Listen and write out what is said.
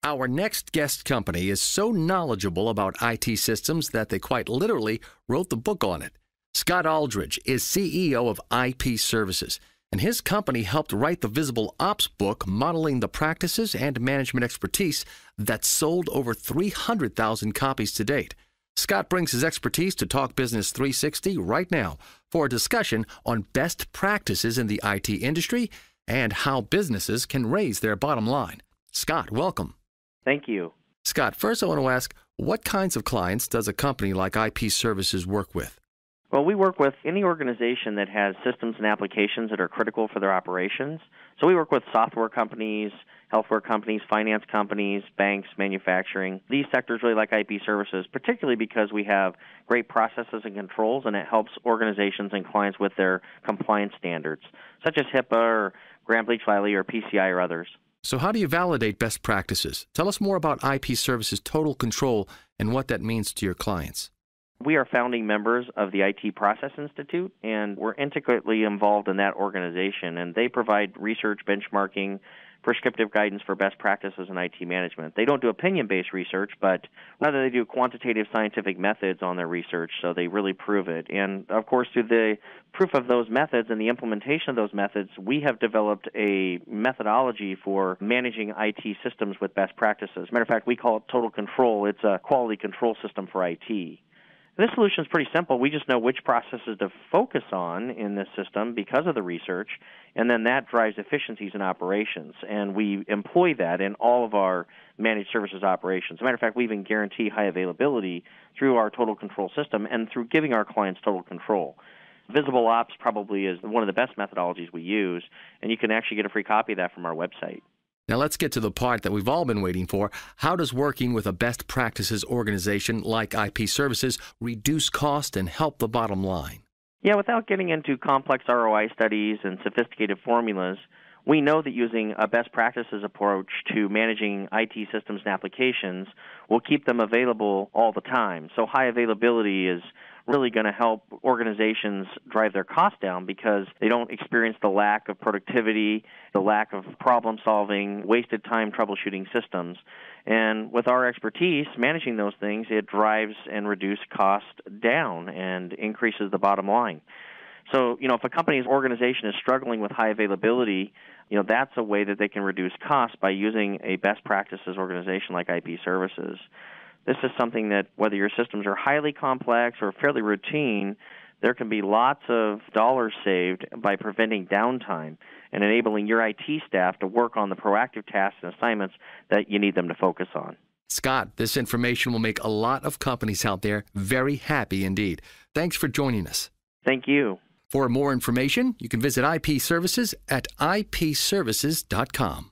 Our next guest company is so knowledgeable about IT systems that they quite literally wrote the book on it. Scott Aldridge is CEO of IP Services, and his company helped write the Visible Ops book modeling the practices and management expertise that sold over 300,000 copies to date. Scott brings his expertise to Talk Business 360 right now for a discussion on best practices in the IT industry and how businesses can raise their bottom line. Scott, welcome. Thank you. Scott, first I want to ask, what kinds of clients does a company like IP Services work with? Well, we work with any organization that has systems and applications that are critical for their operations. So we work with software companies, healthcare companies, finance companies, banks, manufacturing. These sectors really like IP Services, particularly because we have great processes and controls, and it helps organizations and clients with their compliance standards, such as HIPAA or Graham-Leach-Bliley or PCI or others. So how do you validate best practices? Tell us more about IP Services Total Control and what that means to your clients. We are founding members of the IT Process Institute, and we're intricately involved in that organization, and they provide research, benchmarking, prescriptive guidance for best practices in IT management. They don't do opinion-based research, but rather they do quantitative scientific methods on their research, so they really prove it. And, of course, through the proof of those methods and the implementation of those methods, we have developed a methodology for managing IT systems with best practices. As a matter of fact, we call it Total Control. It's a quality control system for IT. This solution is pretty simple. We just know which processes to focus on in this system because of the research, and then that drives efficiencies in operations. And we employ that in all of our managed services operations. As a matter of fact, we even guarantee high availability through our total control system and through giving our clients total control. Visible Ops probably is one of the best methodologies we use, and you can actually get a free copy of that from our website. Now let's get to the part that we've all been waiting for. How does working with a best practices organization like IP Services reduce cost and help the bottom line? Yeah, without getting into complex ROI studies and sophisticated formulas, we know that using a best practices approach to managing IT systems and applications will keep them available all the time. So high availability is really going to help organizations drive their costs down because they don't experience the lack of productivity, the lack of problem solving, wasted time troubleshooting systems. And with our expertise managing those things, it drives and reduces cost down and increases the bottom line. So, if a company's organization is struggling with high availability, that's a way that they can reduce costs by using a best practices organization like IP Services. This is something that whether your systems are highly complex or fairly routine, there can be lots of dollars saved by preventing downtime and enabling your IT staff to work on the proactive tasks and assignments that you need them to focus on. Scott, this information will make a lot of companies out there very happy indeed. Thanks for joining us. Thank you. For more information, you can visit IP Services at ipservices.com.